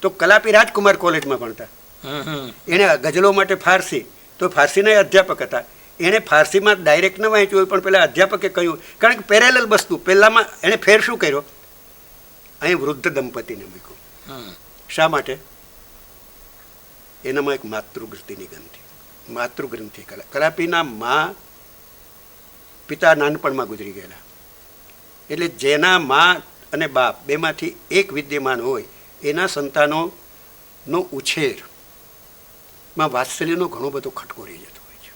તો કલાપી રાજકુમાર કોલેજમાં ભણતા. એણે ગઝલો માટે ફારસી, તો ફારસીના અધ્યાપક હતા. એણે ફારસીમાં ડાયરેક્ટ ન વાંચ્યું હોય, પણ પેલા અધ્યાપકે કહ્યું, કારણ કે પેરેલલ વસ્તુ. પહેલામાં એણે ફેર શું કર્યો, અહીં વૃદ્ધ દંપતીને મૂક્યું. શા માટે? એનામાં એક માતૃગ્રંથિની માતૃગ્રંથિ કલાપીના મા પિતા નાનપણમાં ગુજરી ગયેલા. એટલે જેના મા અને બાપ બેમાંથી એક વિદ્યમાન હોય, એના સંતાનોનો ઉછેરમાં વાત્સલ્યનો ઘણો બધો ખટકો રહી જતો હોય છે.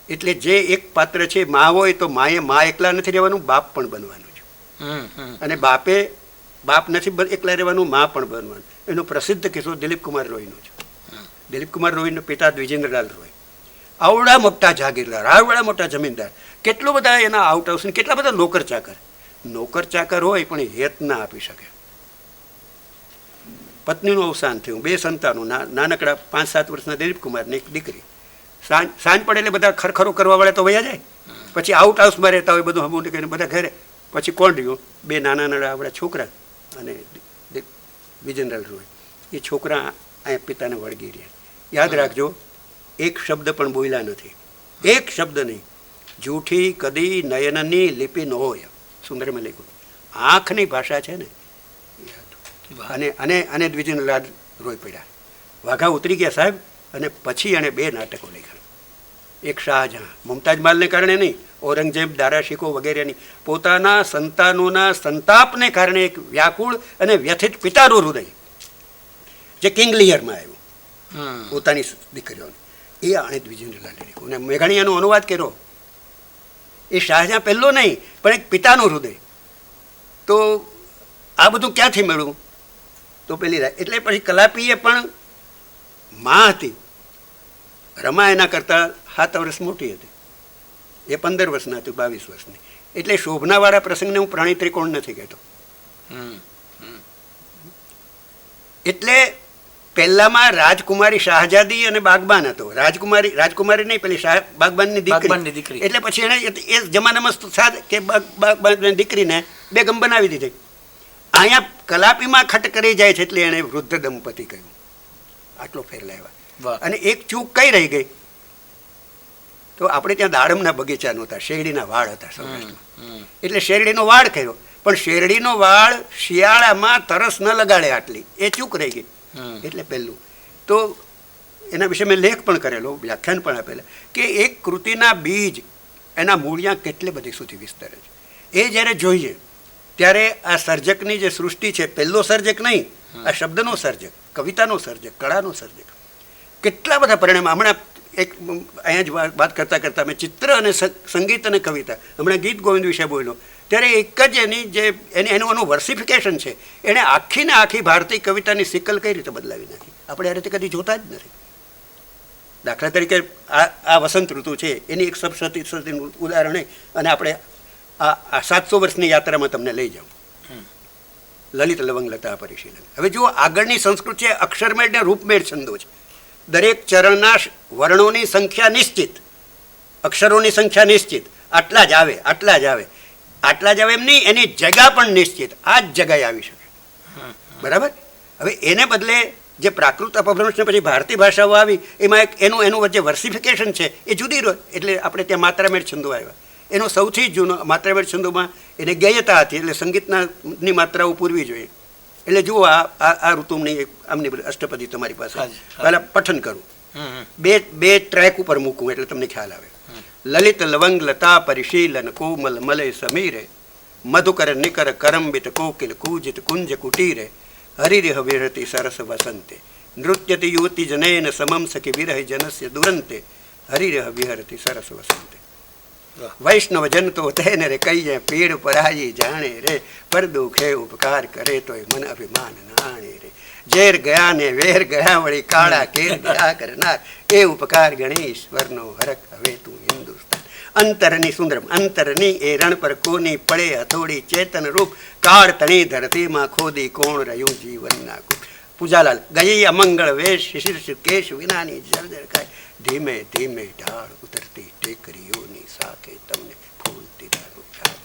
એટલે જે એક પાત્ર છે, મા હોય તો મા એકલા નથી રહેવાનું, બાપ પણ બનવાનું છે. અને બાપ નથી એકલા રહેવાનું, મા પણ બનવાનું. એનો પ્રસિદ્ધ કિસ્સો દિલીપ કુમાર રોયનો છે. દિલીપ કુમાર રોયનો પિતા દ્વિજેન્દ્રલાલ રોય, આવડા મોટા જાગીરદાર, આવડા મોટા જમીનદાર, કેટલો બધા એના આઉટ હાઉસ, કેટલા બધા નોકર ચાકર હોય, પણ હેત ના આપી શકે. પત્નીનું અવસાન થયું, 2 સંતાનો, નાનકડા 5-7 વર્ષના દિલીપ કુમારને એક દીકરી. સાંજ પડે એટલે બધા ખરખરો કરવા વાળા તો વયા જાય. પછી આઉટ હાઉસમાં રહેતા હોય, બધું હમું કરીને બધા ઘરે. પછી કોણ રહ્યું? 2 નાના આપણા છોકરા અને વિજેન્દ્રલાલ રોય. એ છોકરા અહીંયા પિતાને વળગી રહ્યા. યાદ રાખજો, એક શબ્દ પણ બોલ્યા નથી, એક શબ્દ નહીં. જૂઠી કદી નયનની લિપિ ન હોય, સુંદરમાં લખ્યું. આંખની ભાષા છે ને. અને દ્વિજેન્દ્રલાલ રોય પડ્યા. વાઘા ઉતરી ગયા સાહેબ. અને પછી એણે 2 નાટકો લખ્યા. એક શાહજહાં, મુમતાજ મહાલને કારણે નહીં, ઔરંગઝેબ, દારા શિકો વગેરેની પોતાના સંતાનોના સંતાપને કારણે એક વ્યાકુળ અને વ્યથિત પિતાનું હૃદય, જે કિંગ લિયરમાં આવ્યું પોતાની દીકરીઓને, એ આણે દ્વિજેન્દ્રલાલે લખ્યું. અને મેઘાણી એનો અનુવાદ કર્યો. એ શાહજહાં પહેલો નહીં, પણ એક પિતાનું હૃદય. તો આ બધું ક્યાંથી મળ્યું? તો પેલી એટલે પછી કલાપીએ પણ મા હતી. રમા એના કરતાં 7 વર્ષ મોટી હતી. એ 15 વર્ષના હતી, 22 વર્ષની. એટલે શોભનાવાળા પ્રસંગને હું પ્રાણી ત્રિકોણ નથી કહેતો. એટલે પહેલામાં રાજકુમારી શાહજાદી અને બાગબાન હતો. રાજકુમારી નહીં, પેલી બાગબાનની દીકરી. એટલે પછી એને એ જમાનામાં કે બાગબાનની દીકરીને બેગમ બનાવી દીધી. અહીંયા કલાપીમાં ખટ કરી જાય છે, એટલે એને વૃદ્ધ દંપતી કહ્યું. આટલો ફેર લાવ્યા. અને એક ચૂક કઈ રહી ગઈ, તો આપણે ત્યાં દાડમના બગીચા નહોતા, શેરડીના વાડ હતા સૌરાષ્ટ્રમાં. એટલે શેરડીનો વાડ કર્યો, પણ શેરડીનો વાડ શિયાળામાં તરસ ન લગાડે આટલી, એ ચૂક રહી ગઈ. એટલે પહેલું તો એના વિશે મેં લેખ પણ કરેલો, વ્યાખ્યાન પણ આપેલા, કે એક કૃતિના બીજ એના મૂળિયા કેટલે બધી સુધી વિસ્તરે છે. એ જ્યારે જોઈએ ત્યારે આ સર્જકની જે સૃષ્ટિ છે, પહેલો સર્જક નહીં, આ શબ્દનો સર્જક, કવિતાનો સર્જક, કળાનો સર્જક, કેટલા બધા પરિણામ. હમણાં એક અહીંયા જ વાત કરતાં મેં ચિત્ર અને સંગીત અને કવિતા, હમણાં ગીત ગોવિંદ વિશે બોલ્યો, ત્યારે એક જ એનું વર્સિફિકેશન છે. એણે આખીને આખી ભારતીય કવિતાની સિકલ કઈ રીતે બદલાવી નાખી, આપણે આ રીતે કદી જોતા જ નથી. દાખલા તરીકે આ વસંત ઋતુ છે, એની એક સપ્તશતીનું ઉદાહરણ. અને આપણે આ 700 વર્ષની યાત્રામાં તમને લઈ જાઉં, લલિત લવંગ લતા પરિશીલન. હવે જુઓ, આગળની સંસ્કૃત છે, અક્ષરમેળ ને રૂપમેળ છંદો છે. દરેક ચરણના વર્ણોની સંખ્યા નિશ્ચિત, અક્ષરોની સંખ્યા નિશ્ચિત, આટલા જ આવે એમ નહીં, એની જગા પણ નિશ્ચિત, આ જ જગાએ આવી શકે. બરાબર. હવે એને બદલે જે પ્રાકૃત અપભ્રંશ ને પછી ભારતીય ભાષાઓ આવી, એમાં એનું જે વર્સિફિકેશન છે એ જુદી રહ્યો. એટલે આપણે ત્યાં માત્રામેળ છંદો આવ્યા. એનો સૌથી જૂનો માત્રામેળ છંદોમાં એને ગેયતા હતી, એટલે સંગીતની માત્રાઓ પૂરવી જોઈએ. એટલે જુઓ, આ ઋતુની આમની અષ્ટપદી તમારી પાસે, પહેલા પઠન કરું, બે ટ્રેક ઉપર મૂકું એટલે તમને ખ્યાલ આવે. લલિત લવંગ લતા પરિશીલન કોમલ મલય સમીરે, મધુકર નિકર કરંબિત કોકિલ કૂજિત કુંજ કુટીરે, હરિરિહ વિહરતિ સરસ વસંતે, નૃત્યતિ યુવતી જનૈન સમમ સખી વિરહ જનસ્ય દુરંતે, હરિરિહ વિહરતિ સરસ વસંતે. વૈષ્ણવ જન તો તેને રે કહીએ પીડ પરાઈ જાણે રે, પર દુખે ઉપકાર કરે તોય મન અભિમાન નાણે રે, ઝેર ગયા ને વેર ગયા વળી કાળા કેર ગયા કરનાર, એ ઉપકાર ગણેશ્વરનો હરખ હવે તું હિન્દુસ્તાન. અંતરની સુંદર અંતરની એ રણ પર કોની પડે હથોડી, ચેતન રૂપ કાળ તણી ધરતીમાં ખોદી, કોણ રહ્યું જીવનના કુટ. પૂજાલાલ ગઈ અમંગળ વેશ, શિશિર કેશ વિનાની જળજળ ખાય, ધીમે ધીમે ઢાળ ઉતરતી ટેકરીઓની સાથે તમને ફૂલતી દારૂ યાદ.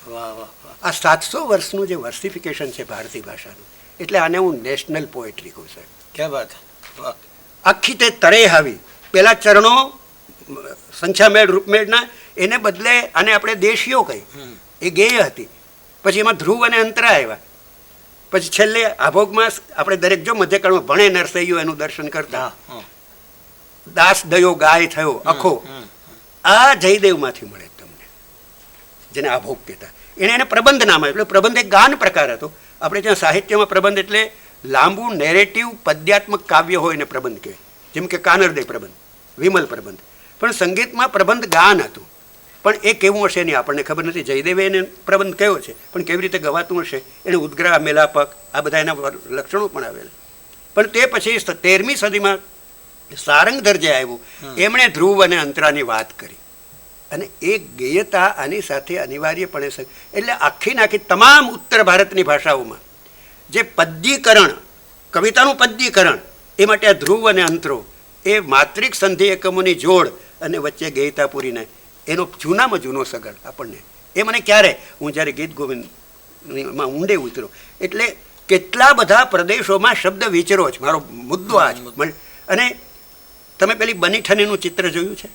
વાહ વાહ વાહ. આ 700 વર્ષનું જે વર્સિફિકેશન છે ભારતીય ભાષાનું, એટલે આને હું નેશનલ પોએટ્રી કહું સાહેબ. ક્યાં વાત. આખી તે તળે આવી પેલા ચરણો સંખ્યામેળ રૂપમેળના, એને બદલે આને આપણે દેશીઓ કહી, એ ગેય હતી. પછી એમાં ધ્રુવ અને અંતરા આવ્યા. પછી છેલ્લે આભોગમાં આપણે દરેક જો મધ્યકાળમાં ભણે નરસૈયો એનું દર્શન કરતા, દાસ દયો ગાય થયો અખો, આ જયદેવમાંથી મળે તમને, જેને આભોગ કહેતા. એને પ્રબંધ નામ આપ્યું. એટલે પ્રબંધ એક ગાન પ્રકાર હતો. આપણે ત્યાં સાહિત્યમાં પ્રબંધ એટલે લાંબુ નેરેટિવ પદ્યાત્મક કાવ્ય હોય એને પ્રબંધ કહેવાય. જેમ કે કાનરદે પ્રબંધ, વિમલ પ્રબંધ. પણ સંગીતમાં પ્રબંધ ગાન હતું. પણ એ કેવું હશે નહીં આપણને ખબર નથી. જયદેવે એને પ્રબંધ કયો છે, પણ કેવી રીતે ગવાતું હશે, એને ઉદ્ગ્રહ, મેલાપક, આ બધા એના લક્ષણો પણ આવેલા. પણ તે પછી 13મી સદીમાં સારંગધર જે આવ્યું, એમણે ધ્રુવ અને અંતરાની વાત કરી. અને એ ગેયતા આની સાથે અનિવાર્યપણે, એટલે આખી નાખી તમામ ઉત્તર ભારતની ભાષાઓમાં જે પદ્યીકરણ, કવિતાનું પદ્યીકરણ, એ માટે આ ધ્રુવ અને અંતરો, એ માત્રિક સંધિ એકમોની જોડ અને વચ્ચે ગેયતા પૂરીને એનો જૂનામાં જૂનો સગડ આપણને. એ મને ક્યારે, હું જ્યારે ગીત ગોવિંદમાં ઊંડે ઉતરો, એટલે કેટલા બધા પ્રદેશોમાં શબ્દ વિચરો છે. મારો મુદ્દો આ જ. અને તમે પેલી બનીઠનીનું ચિત્ર જોયું છે?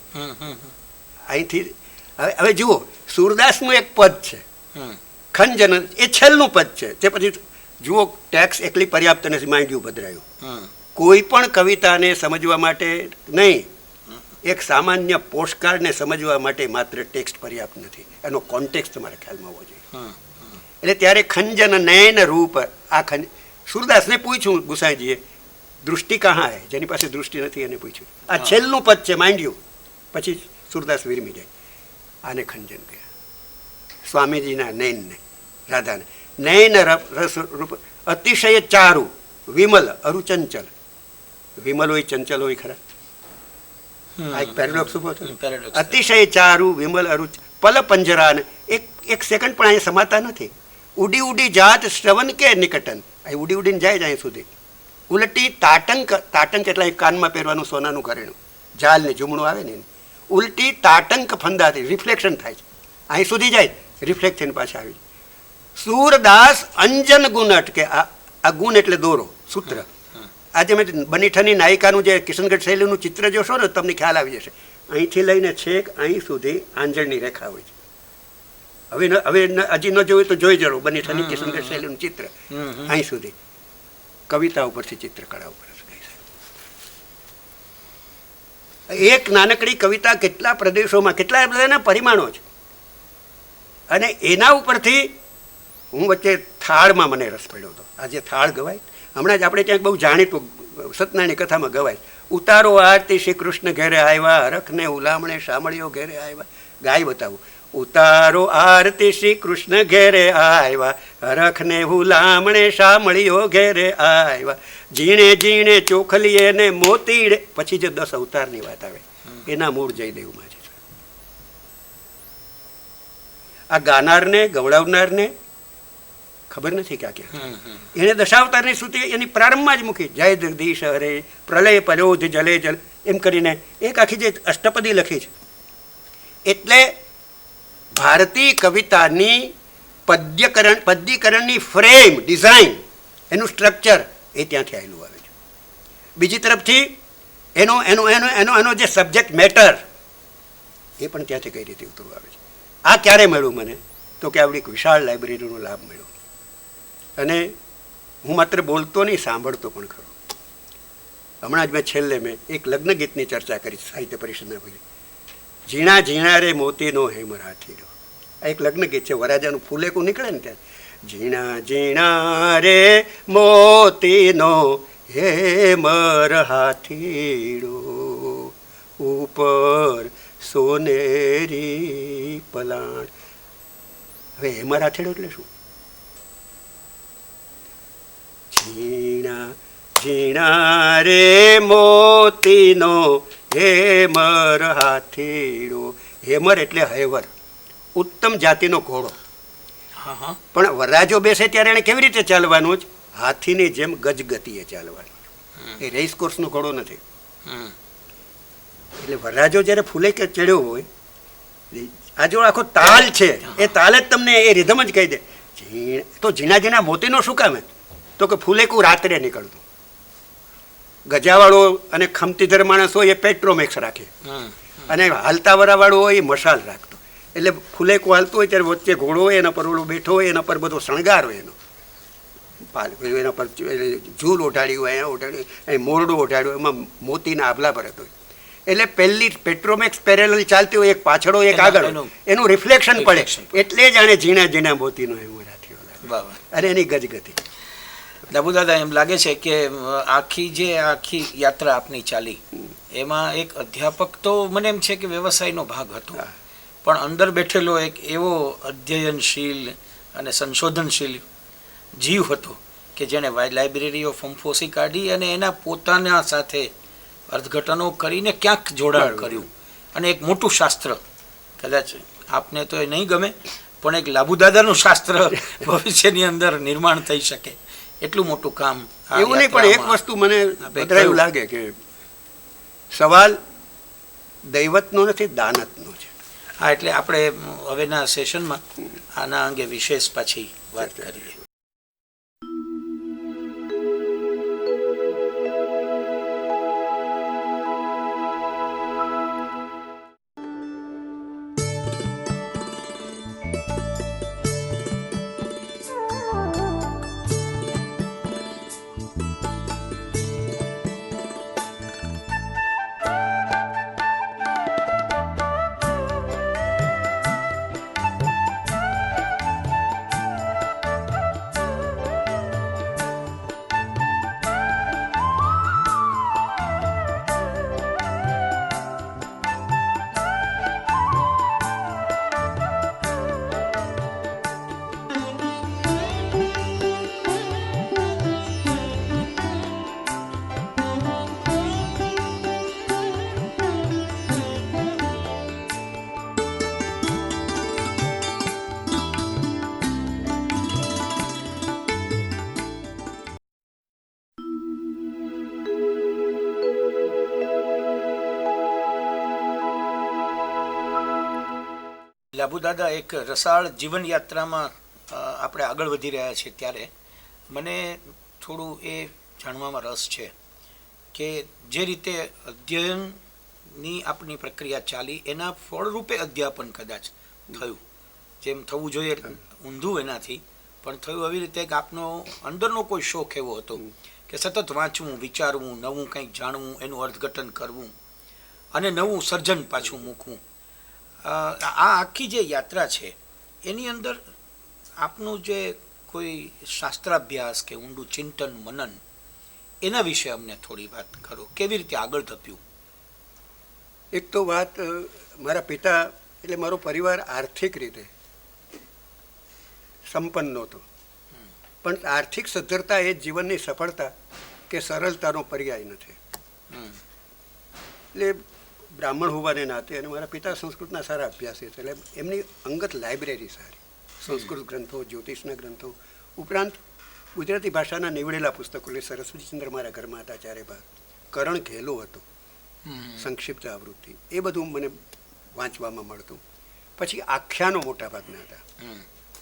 અહીંથી હવે જુઓ, સૂરદાસનું એક પદ છે ખંજન, એ છેલ્લું પદ છે. તે પછી જુઓ, ટેક્સ એકલી પર્યાપ્ત નથી, માંડ્યું ભદ્રાયું. કોઈ પણ કવિતાને સમજવા માટે નહીં, એક સામાન્ય પોસ્ટકાર્ડને સમજવા માટે માત્ર ટેક્સ્ટ પર્યાપ્ત નથી, એનો કોન્ટેક્સ્ટ તમારા ખ્યાલમાં હોવો જોઈએ. એટલે ત્યારે ખંજન નયન રૂપ, આ સૂરદાસને પૂછ્યું ગુસાઈજીએ, દૃષ્ટિ કહાં હે, જેની પાસે દૃષ્ટિ નથી એને પૂછ્યું. આ છેલ્લું પદ છે, માંડ્યું. પછી સૂરદાસ વિરમી જાય. આને ખંજન કહ્યા. સ્વામીજીના નયનને, રાધાને નયન રસ રૂપ અતિશય ચારુ વિમલ અરુચંચલ. વિમલ હોય ચંચલ હોય ખરા, આ એક પેરેડોક્સ ઉભો થયો. અતિશય ચારુ વિમલ અરુચ પલ પંજરાન, એક સેકન્ડ પણ અહીંયા સમાતા નથી. ઉડી ઉડી જાત શ્રવણ કે નિકટન, અહીં ઉડી ઉડીને જાય જ અહીં સુધી. ઉલટી તાટંક, તાટંક એટલે કાનમાં પહેરવાનું સોનાનું ઘરેણું, જાલ ને જુમણું આવે ને, ઉલટી તાટંક ફંદાથી રિફ્લેક્શન થાય છે, અહીં સુધી જાય, રિફ્લેક્ટ થઈને પાછા આવી. સૂરદાસ અંજન ગુણ અટકે, આ ગુણ એટલે દોરો, સૂત્ર. આજે મેં બનીઠની નાયિકાનું જે કિશનગઢ શૈલીનું ચિત્ર જોશો ને, તમને ખ્યાલ આવી જશે. અહીંથી લઈને છેક અહીં સુધી આંજણની રેખા હોય છે. હવે હજી ન જોયું તો જોઈ જરો બનીઠની કિશનગઢ શૈલીનું ચિત્ર અહીં સુધી. કવિતા ઉપરથી ચિત્રકળા ઉપર. એક નાનકડી કવિતા કેટલા પ્રદેશોમાં, કેટલા બધાના પરિમાણો છે. અને એના ઉપરથી હું વચ્ચે થાળમાં મને રસ પડ્યો હતો. આજે થાળ ગવાય, હમણાં જ આપણે ક્યાંક બહુ જાણીતું સત્યનારાયણની કથામાં ગવાય, ઉતારો આરતી શ્રી કૃષ્ણ ઘેરે આવ્યા, હરખને ઉલામણે શામળીઓ ઘેરે આવ્યા. ગાય બતાવું. ઉતારો આરતી શ્રી કૃષ્ણ ઘેરે આવ્યા, હરખને હુલામણે શામળીઓ ઘેરે આવ્યા, ઝીણે ઝીણે ચોખલીએ ને મોતીડે. પછી જે 10 અવતારની વાત આવે, એના મૂળ જયદેવમાં છે. આ ગાનારને, ગવડાવનારને ખબર નથી ક્યાં ક્યાં. એને દશાવતારની શ્રુતિ એની પ્રારંભમાં જ મૂકી. જય જગદીશ હરે પ્રલય પરોધ જલે જલ, એમ કરીને એક આખી જે અષ્ટપદી લખી છે. એટલે ભારતીય કવિતાની પદ્યીકરણની ફ્રેમ, ડિઝાઇન, એનું સ્ટ્રક્ચર એ ત્યાંથી આવેલું આવે છે. બીજી તરફથી એનો એનો એનો એનો એનો જે સબ્જેક્ટ મેટર એ પણ ત્યાંથી કઈ રીતે ઉતરવું આવે છે. આ ક્યારે મળ્યું મને? તો કે આવડી એક વિશાળ લાઇબ્રેરીનો લાભ મળ્યો. અને હું માત્ર બોલતો નહીં, સાંભળતો પણ ખરો. હમણાં જ છેલ્લે મેં એક લગ્ન ગીતની ચર્ચા કરી સાહિત્ય પરિષદના ભાઈ, ઝીણા ઝીણા રે મોતીનો હેમર હાથીડો. આ એક લગ્ન ગીત છે. વરાજાનું ફૂલેકું નીકળે ને ત્યારે, ઝીણા ઝીણા રે મોતીનો હેમર હાથીડો, ઉપર સોનેરી પલાણ. હવે હેમર હાથીડો એટલે શું? ઝીણા ઝીણા રે મોતીનો હેમર હાથીડો. હેમર એટલે હૈવર, ઉત્તમ જાતિનો ઘોડો. પણ વરરાજો બેસે ત્યારે એને કેવી રીતે ચાલવાનું જ? હાથીની જેમ ગજગતિએ ચાલવાનું. એ રેસ કોર્સનો ઘોડો નથી. એટલે વરરાજો જ્યારે ફૂલે કે ચડ્યો હોય, આ જો આખો તાલ છે, એ તાલ જ તમને એ રિધમ જ કહી દે. તો ઝીણા ઝીણા મોતીનો શું કામ? તો કે ફુલેકું રાત્રે નીકળતું, ગજાવાળો અને ખમતીધર માણસ હોય એ પેટ્રોમેક્સ રાખે, અને હાલતા વરાવાળો હોય એ મશાલ રાખતો. એટલે ફુલેકું હાલતું હોય ત્યારે વચ્ચે ઘોડો હોય, એના પર ઓલો બેઠો હોય, એના પર બધો શણગાર હોય, એના પર ઝૂલ ઓઢાડી હોય, અહીંયા ઓઢાડી અહીં મોરડું ઓઢાડ્યું, એમાં મોતીના આભલા ભરત હોય. એટલે પહેલી પેટ્રોમેક્સ પેરેલલ ચાલતી હોય, એક પાછળ હોય, એક આગળ, એનું રિફ્લેક્શન પડે, એટલે જ આને ઝીણા ઝીણા મોતીનો એમ રાખી અને એની ગજગતિ. ડાબુદાદા, એમ લાગે છે કે આખી યાત્રા આપની ચાલી એમાં એક અધ્યાપક તો મને એમ છે કે વ્યવસાયનો ભાગ હતો, પણ અંદર બેઠેલો એક એવો અધ્યયનશીલ અને સંશોધનશીલ જીવ હતો કે જેણે લાઇબ્રેરી ઓફ અંફોસી કાઢી અને એના પોતાના સાથે અર્થઘટનો કરીને ક્યાંક જોડાણ કર્યું, અને એક મોટું શાસ્ત્ર, કદાચ આપને તો એ નહીં ગમે પણ એક લાબુદાદાનું શાસ્ત્ર ભવિષ્યની અંદર નિર્માણ થઈ શકે એટલું મોટું કામ. એવું નહીં, પણ એક વસ્તુ મને એવું લાગે કે સવાલ દૈવતનો નથી, દાનતનો છે. હા, એટલે આપણે હવેના સેશનમાં આના અંગે વિશેષ પાછી વાત કરીએ. લાબુદાદા, એક રસાળ જીવનયાત્રામાં આપણે આગળ વધી રહ્યા છીએ ત્યારે મને થોડું એ જાણવામાં રસ છે કે જે રીતે અધ્યયનની આપણી પ્રક્રિયા ચાલી એના ફળરૂપે અધ્યાપન કદાચ થયું, જેમ થવું જોઈએ ઊંધું એનાથી પણ થયું, એવી રીતે કે આપનો અંદરનો કોઈ શોખ એવો હતો કે સતત વાંચવું, વિચારવું, નવું કંઈક જાણવું, એનું અર્થઘટન કરવું અને નવું સર્જન પાછું મૂકવું. આ આખી જે યાત્રા છે એની અંદર આપનું જે કોઈ શાસ્ત્રાભ્યાસ કે ઊંડું ચિંતન, મનન, એના વિશે અમને થોડી વાત કરો. કેવી રીતે આગળ ધપ્યું? એક તો વાત, મારા પિતા એટલે મારો પરિવાર આર્થિક રીતે સંપન્ન નહોતો, પણ આર્થિક સદ્ધરતા એ જીવનની સફળતા કે સરળતાનો પર્યાય નથી. એટલે બ્રાહ્મણ હોવાને નાતે અને મારા પિતા સંસ્કૃતના સારા અભ્યાસી હતા, એટલે એમની અંગત લાઇબ્રેરી સારી, સંસ્કૃત ગ્રંથો, જ્યોતિષના ગ્રંથો, ઉપરાંત ગુજરાતી ભાષાના નીવડેલા પુસ્તકો. એટલે સરસ્વતીચંદ્ર મારા ઘરમાં હતા, ચારે ભાગ. કરણ ઘેલો હતો, સંક્ષિપ્ત આવૃત્તિ, એ બધું મને વાંચવામાં મળતું. પછી આખ્યાનો મોટા ભાગના હતા.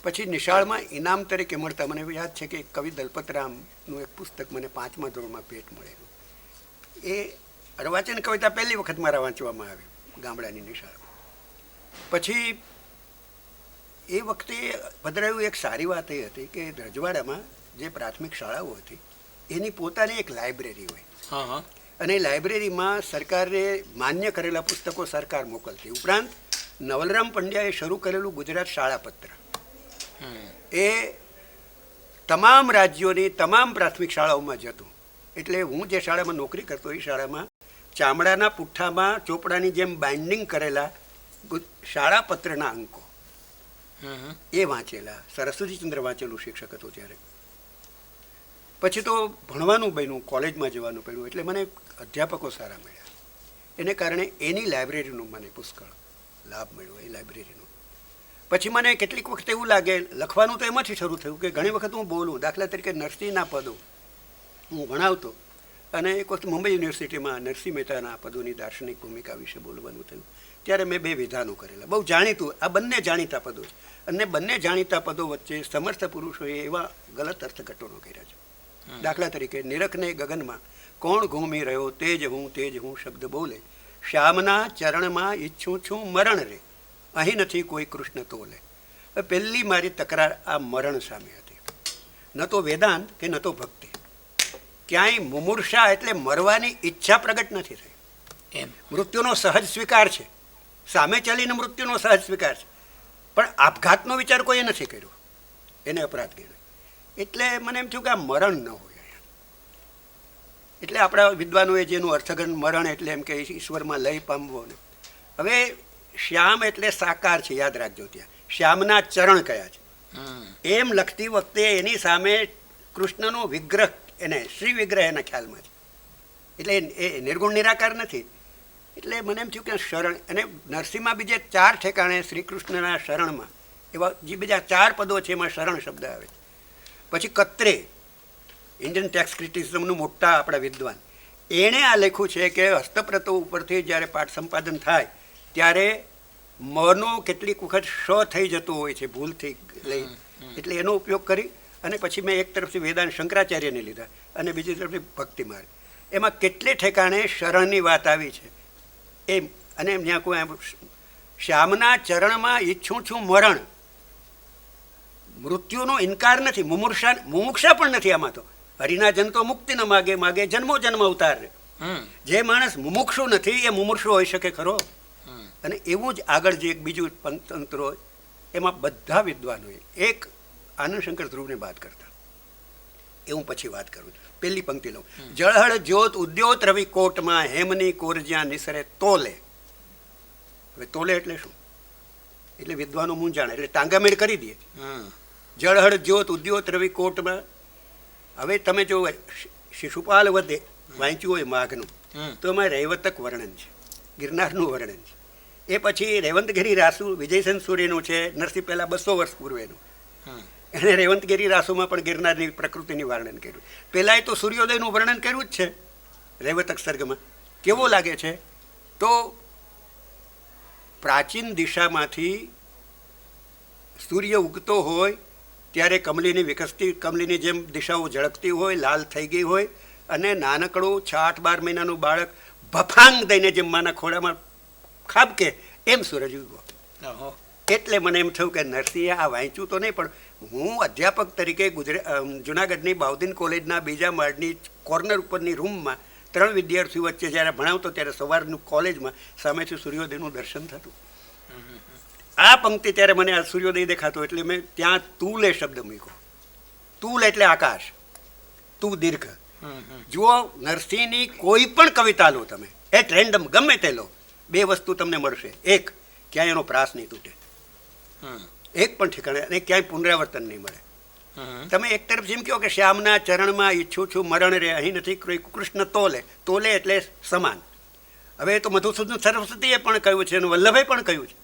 પછી નિશાળમાં ઇનામ તરીકે મળતા. મને યાદ છે કે કવિ દલપતરામનું એક પુસ્તક મને 5મા ધોરણમાં ભેટ મળેલું. એ અર્વાચીન કવિતા પહેલી વખત મારા વાંચવામાં આવી ગામડાની નિશાળમાં. પછી એ વખતે પધરાયું એક સારી વાત એ હતી કે રજવાડામાં જે પ્રાથમિક શાળાઓ હતી એની પોતાની એક લાઇબ્રેરી હોય, અને એ લાઇબ્રેરીમાં સરકારે માન્ય કરેલા પુસ્તકો સરકાર મોકલતી. ઉપરાંત નવલરામ પંડ્યાએ શરૂ કરેલું ગુજરાત શાળાપત્ર એ તમામ રાજ્યોની તમામ પ્રાથમિક શાળાઓમાં જતું. એટલે હું જે શાળામાં નોકરી કરતો એ શાળામાં ચામડાના પુઠ્ઠામાં ચોપડાની જેમ બાઇન્ડિંગ કરેલા શાળાપત્રના અંકો એ વાંચેલા. સરસ્વતીચંદ્ર વાંચેલું શિક્ષક હતો ત્યારે. પછી તો ભણવાનું બન્યું, કોલેજમાં જવાનું પડ્યું, એટલે મને અધ્યાપકો સારા મળ્યા. એને કારણે એની લાઇબ્રેરીનો મને પુષ્કળ લાભ મળ્યો, એ લાઇબ્રેરીનો. પછી મને કેટલીક વખત એવું લાગે, લખવાનું તો એમાંથી શરૂ થયું કે ઘણી વખત હું બોલું. દાખલા તરીકે નરસિંહના પદો હું ભણાવતો, અને એક વખત મુંબઈ યુનિવર્સિટીમાં નરસિંહ મહેતાના પદોની દાર્શનિક ભૂમિકા વિશે બોલવાનું થયું. ત્યારે મેં 2 વિધાનો કરેલા, બહુ જાણીતું. આ બંને જાણીતા પદો છે, અને બંને જાણીતા પદો વચ્ચે સમર્થ પુરુષોએ એવા ગલત અર્થઘટનો કર્યા છે દાખલા તરીકે નિરખને ગગનમાં કોણ ઘૂમી રહ્યો તેજ હું શબ્દ બોલે, શ્યામના ચરણમાં ઈચ્છું છું મરણ રે, અહીં નથી કોઈ કૃષ્ણ તોલે. પહેલી મારી તકરાર આ મરણ સામે હતી. ન તો વેદાંત કે ન તો ભક્તિ. ક્યાંય મુમૂર્ષા એટલે મરવાની ઈચ્છા પ્રગટ નથી થઈ. એમ મૃત્યુનો સહજ સ્વીકાર છે, સામે ચાલીને મૃત્યુનો સહજ સ્વીકાર છે, પણ આપઘાતનો વિચાર કોઈએ નથી કર્યો, એને અપરાધ ગણ્યો. એટલે મને એમ થયું કે આ મરણ ન હોય. એટલે આપણા વિદ્વાનોએ જેનું અર્થઘન મરણ એટલે એમ કે ઈશ્વરમાં લય પામવો ને. હવે શ્યામ એટલે સાકાર છે, યાદ રાખજો. ત્યાં શ્યામના ચરણ કયા છે એમ લખતી વખતે એની સામે કૃષ્ણનો વિગ્રહ, એને શ્રી વિગ્રહ એના ખ્યાલમાં છે. એટલે એ નિર્ગુણ નિરાકાર નથી. એટલે મને એમ થયું કે શરણ, અને નરસિંહમાં બીજે 4 ઠેકાણે શ્રી કૃષ્ણના શરણમાં એવા જે બીજા 4 પદો છે એમાં શરણ શબ્દ આવે છે. પછી કત્રે, ઇન્ડિયન ટેક્સ ક્રિટિસિઝમનું મોટા આપણા વિદ્વાન, એણે આ લખ્યું છે કે હસ્તપ્રતો ઉપરથી જ્યારે પાઠ સંપાદન થાય ત્યારે મનો કેટલીક વખત શ થઈ જતો હોય છે ભૂલથી લઈ, એટલે એનો ઉપયોગ કરી અને પછી મેં એક તરફથી વેદાંત શંકરાચાર્યને લીધા અને બીજી તરફથી ભક્તિ માર્ગ. એમાં કેટલે ઠેકાણે શરણની વાત આવી છે એમ. અને ત્યાં કોઈ શ્યામના ચરણમાં ઈચ્છું છું મરણ, મૃત્યુનો ઇનકાર નથી, મુમુક્ષા પણ નથી આમાં. તો હરિના જન તો મુક્તિ ન માગે, માગે જન્મો જન્મ અવતાર. જે માણસ મુમુક્ષુ નથી એ મુમૂર્ષુ હોઈ શકે ખરો? અને એવું જ આગળ જે એક બીજું પંચતંત્ર હોય એમાં બધા વિદ્વાનોએ એક આનંદશંકર ધ્રુવને વાત કરતા, એ હું પછી વાત કરું છું. પહેલી પંક્તિ લઉં. જળહળ જ્યોત ઉદ્યોત રવિ કોટમાં હેમની કોરજ્યા નિસરે તોલે. હવે તોલે એટલે શું? એટલે વિદ્વાનો મૂંઝાણ, એટલે ટાંગામેળ કરી દે. જળહળ જ્યોત ઉદ્યોત રવિ કોટમાં. હવે તમે જો શિશુપાલ વધે વાંચ્યું હોય માઘનું, તો એમાં રૈવતક વર્ણન છે, ગિરનારનું વર્ણન છે. એ પછી રેવંતગીરી રાસુ વિજયસેન સૂર્યનું છે, નરસિંહ પહેલાં 200 વર્ષ પૂર્વેનું. એણે રેવંતગીરી રાસુમાં પણ ગિરનારની પ્રકૃતિની વર્ણન કર્યું. પહેલાં તો સૂર્યોદયનું વર્ણન કર્યું જ છે રૈવતક સર્ગમાં. કેવો લાગે છે? તો પ્રાચીન દિશામાંથી સૂર્ય ઉગતો હોય ત્યારે કમલીની વિકસતી, કમલીની જેમ દિશાઓ ઝળકતી હોય, લાલ થઈ ગઈ હોય, અને નાનકડું 6-8-12 મહિનાનું બાળક ભફાંગ દઈને જેમ માના ખોળામાં ખાબકે એમ સૂરજ ઉગ્યો. એટલે મને એમ થયું કે નરસિંહે આ વાંચ્યું તો નહીં, પણ હું અધ્યાપક તરીકે જુનાગઢની બાઉદીન કોલેજના બીજા માળની કોર્નર ઉપરની રૂમમાં 3 વિદ્યાર્થીઓ વચ્ચે જ્યારે ભણાવતો ત્યારે સવારનું કોલેજમાં સામેથી સૂર્યોદયનું દર્શન થતું. આ પંક્તિ ત્યારે મને આ સૂર્યોદય દેખાતો, એટલે મેં ત્યાં તુલે શબ્દ મૂક્યો. તુલ એટલે આકાશ, તું દીર્ઘ. જુઓ, નરસિંહની કોઈ પણ કવિતા લો તમે, એટ રેન્ડમ ગમે તે લો, 2 વસ્તુ તમને મળશે. એક, ક્યાંય એનો પ્રાસ નહીં તૂટે, એક પણ ઠેકાણે, અને ક્યાંય પુનરાવર્તન નહીં મળે. તમે એક તરફ જેમ કહો કે શ્યામના ચરણમાં ઈચ્છું છું મરણ રે, અહીં નથી કૃષ્ણ તોલે. તોલે એટલે સમાન. હવે તો મધુસૂદન સરસ્વતીએ પણ કહ્યું છે અને વલ્લભે પણ કહ્યું છે.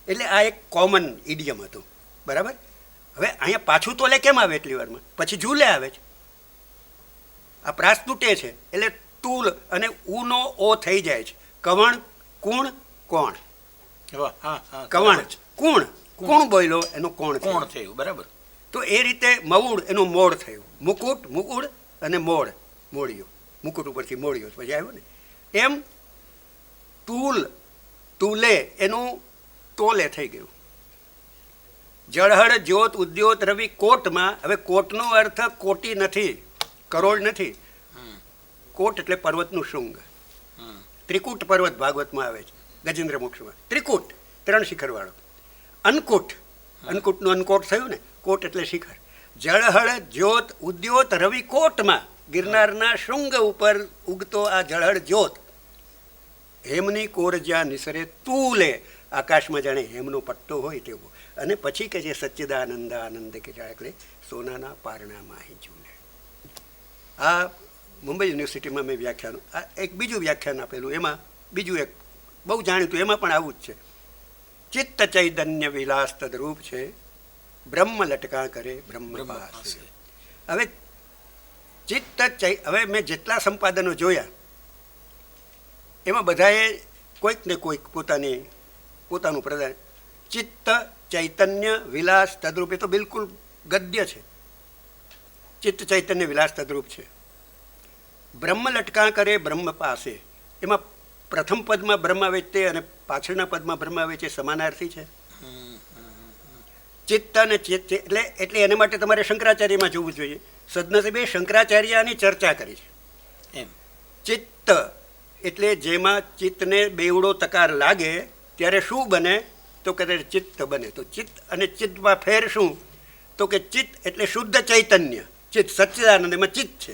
એટલે આ એક કોમન ઇડિયમ હતું, બરાબર. હવે અહીંયા પાછું તોલે કેમ આવે એટલી વારમાં? પછી ઝૂલે આવે છે. આ પ્રાસ તૂટે છે એટલે તુલ અને ઉનો ઓ થઈ જાય છે. કવણ, કુણ, કોણ. કવણ, કુણ, કુણ બોલ્યો એનો કોણ થયું, બરાબર. તો એ રીતે મઉડ એનું મોડ થયું. મુકુટ, મુકુડ અને મોડ, મોડિયો. મુકુટ ઉપરથી મોડિયો પછી આવ્યો ને. એમ તુલ, તુલે એનું તોલે થઈ ગયું. જળહળ જ્યોત ઉદ્યોત રવિ કોટમાં. હવે કોટનો અર્થ કોટી નથી, કરોડ નથી. કોટ એટલે પર્વતનું શૃંગ. ત્રિકૂટ પર્વત ભાગવતમાં આવે છે, ગજેન્દ્ર મોક્ષમાં. ત્રિકૂટ 3 શિખરવાળો. અન્નકૂટ, અન્નકૂટનું અન્નકોટ થયું ને, કોટ એટલે શિખર. જળહળ જ્યોત ઉદ્યોત રવિ કોટમાં, ગિરનારના શૃંગ ઉપર ઉગતો આ જળહળ જ્યોત. હેમની કોરજ્યા નિસરે તુલે, આકાશમાં જાણે હેમનો પટ્ટો હોય તેવો. અને પછી કે છે સચ્ચિદાનંદ આનંદ કે એટલે સોનાના પારણામાં અહીં ઝૂલે. આ મુંબઈ યુનિવર્સિટીમાં મેં વ્યાખ્યાન, આ એક બીજું વ્યાખ્યાન આપેલું, એમાં બીજું એક બહુ જાણીતું, એમાં પણ આવું જ છે. ચિત્ત ચૈતન્ય વિલાસ તદરૂપ છે, બ્રહ્મ લટકા કરે બ્રહ્મ પાસે. હવે ચિત્ત હવે મેં જેટલા સંપાદનો જોયા એમાં બધાએ કોઈક ને કોઈક પોતાનું પ્રદાન. ચિત્ત ચૈતન્ય વિલાસ તદરૂપ, એ તો બિલકુલ ગદ્ય છે. ચિત્ત ચૈતન્ય વિલાસ તદ્રૂપ છે. બ્રહ્મ લટકા કરે બ્રહ્મ પાસે, એમાં પ્રથમ પદમાં બ્રહ્મ આવે તે અને પાછળના પદમાં બ્રહ્મ આવે છે સમાનાર્થી છે. ચિત્ત અને ચિત્ત એટલે એના માટે તમારે શંકરાચાર્યમાં જોવું જોઈએ. સદનસીબે શંકરાચાર્યની ચર્ચા કરી છે એમ. ચિત્ત એટલે જેમાં ચિત્તને બેવડો તકાર લાગે ત્યારે શું બને તો કે ચિત્ત બને. તો ચિત્ત અને ચિત્તમાં ફેર શું તો કે ચિત્ત એટલે શુદ્ધ ચૈતન્ય, ચિત્ત સચ્ચિદાનંદ એમાં ચિત્ત છે,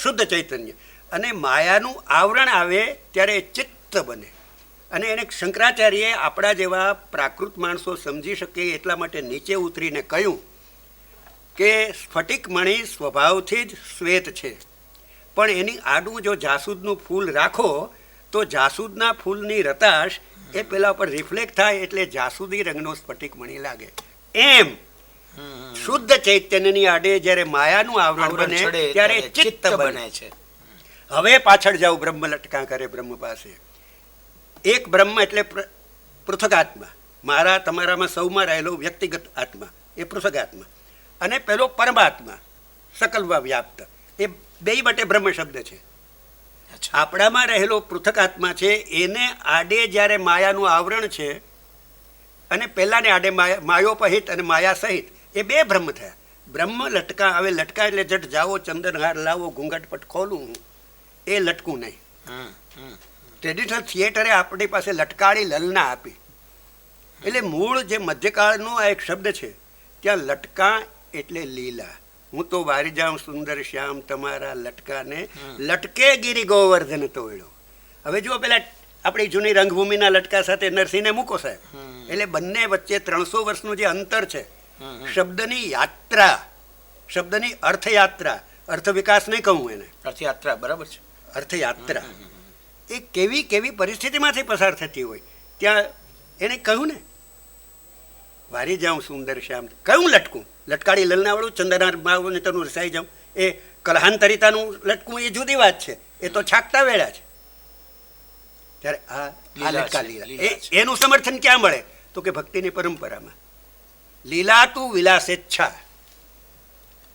શુદ્ધ ચૈતન્ય, અને માયાનું આવરણ આવે ત્યારે ચિત્ત બને. અને એને શંકરાચાર્યએ આપણા જેવા પ્રાકૃત માણસો સમજી શકે એટલા માટે નીચે ઉતરીને કહ્યું કે સ્ફટિક મણિ સ્વભાવથી જ શ્વેત છે, પણ એની આડું જો જાસૂદનું ફૂલ રાખો તો જાસૂદના ફૂલની રતાશ એ પેલા પર રિફ્લેક્ટ થાય એટલે જાસૂદી રંગનો સ્ફટિક મણિ લાગે. એમ શુદ્ધ ચૈતન્યની આડે જ્યારે માયાનું આવરણ બને ત્યારે ચિત્ત બને છે. હવે પાછળ જાઓ, બ્રહ્મ લટકા કરે બ્રહ્મ પાસે. એક બ્રહ્મ એટલે પૃથક આત્મા, મારા તમારામાં સૌમાં રહેલો વ્યક્તિગત આત્મા એ પૃથક આત્મા, અને પેલો પરમાત્મા સકલમાં વ્યાપ્ત, એ બે માટે બ્રહ્મ શબ્દ છે. આપણામાં રહેલો પૃથક આત્મા છે એને આડે જ્યારે માયાનું આવરણ છે, અને પહેલાને આડે માયોપહિત અને માયા સહિત, એ બે બ્રહ્મ થયા. બ્રહ્મ લટકા, હવે લટકા એટલે જટ જાઓ ચંદનહાર લાવો ઘૂંઘટપટ ખોલું, એ લટકું નહીં. ટ્રેડિશનલ થિયેટરે આપણી પાસે લટકાળી લલના આપી, એટલે મૂળ જે મધ્યકાળનો આ એક શબ્દ છે ત્યાં લટકા એટલે લીલા. હું તો વારી જાઉં સુંદર શ્યામ તમારા લટકાને, લટકે ગિરી ગોવર્ધન તોયડો. હવે જુઓ પેલા આપણી જૂની રંગભૂમિના લટકા સાથે નરસિંહને મૂકો સાહેબ, એટલે બંને વચ્ચે 300 વર્ષનું જે અંતર છે. શબ્દની યાત્રા, શબ્દની અર્થયાત્રા, અર્થ વિકાસ નહીં કહું એને, અર્થયાત્રા બરાબર છે. અર્થયાત્રા એ કેવી કેવી પરિસ્થિતિમાંથી પસાર થતી હોય. ત્યાં એને કહ્યું ને વારી જાઉં સુંદર શ્યામ, કયું લટકું? લટકાળી લલનાવાળું ચંદનાર માવું તનું રસાઈ જાઉં, એ કલહાંતરિતાનું લટકું એ જુદી વાત છે, એ તો છાકતા વેળા છે. ત્યારે આ લટકા લીલા એનું સમર્થન ક્યાં મળે તો કે ભક્તિની પરંપરામાં. લીલા તું વિલાસેચ્છા,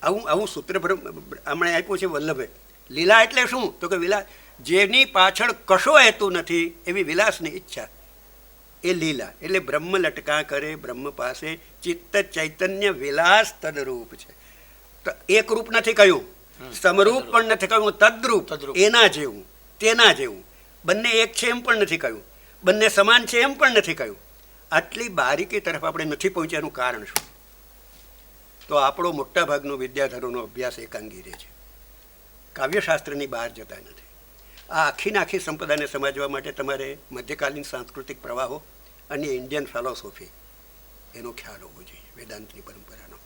આવું સૂત્ર હમણાં આપ્યું છે વલ્લભે. લીલા એટલે શું તો કે વિલાસ, જેની પાછળ કશો હેતુ નથી એવી વિલાસની ઈચ્છા, એ લીલા. એટલે બ્રહ્મ લટકા કરે બ્રહ્મ પાસે, ચિત્ત ચૈતન્ય વિલાસ તદરૂપ છે. તો એક રૂપ નથી કહ્યું, સમરૂપ પણ નથી કહ્યું, તદ્રૂપ, એના જેવું તેના જેવું. બંને એક છે એમ પણ નથી કહ્યું, બંને સમાન છે એમ પણ નથી કહ્યું. આટલી બારીકી તરફ આપણે નથી પહોંચ્યાનું કારણ શું? તો આપણો મોટા ભાગનો વિદ્યાધરોનો અભ્યાસ એકાંગી રહે છે, કાવ્યશાસ્ત્રની બહાર જતા નથી. આ આખી સંપદાને સમજવા માટે તમારે મધ્યકાલીન સાંસ્કૃતિક પ્રવાહો અને ઇન્ડિયન ફિલોસોફી એનો ખ્યાલ હોવો જોઈએ, વેદાંતની પરંપરાનો.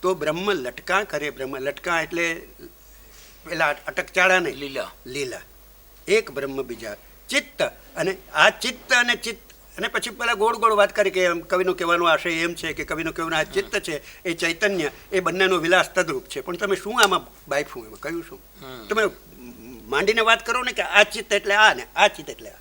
તો બ્રહ્મ લટકા કરે બ્રહ્મ, લટકા એટલે પેલા અટકચાળા નહીં, લીલા લીલા. એક બ્રહ્મ બીજા ચિત્ત, અને આ ચિત્ત અને ચિત્ત, અને પછી પેલા ગોળ ગોળ વાત કરી કે કવિનો કહેવાનો આશય એમ છે કે કવિનો કહેવાનો આ ચિત્ત છે એ ચૈતન્ય, એ બંનેનો વિલાસ તદ્રૂપ છે. પણ તમે શું આમાં બાયફું, એમાં કહ્યું શું? તમે માંડીને વાત કરો ને કે આ ચિત્ત એટલે આ ને આ ચિત્ત એટલે આ.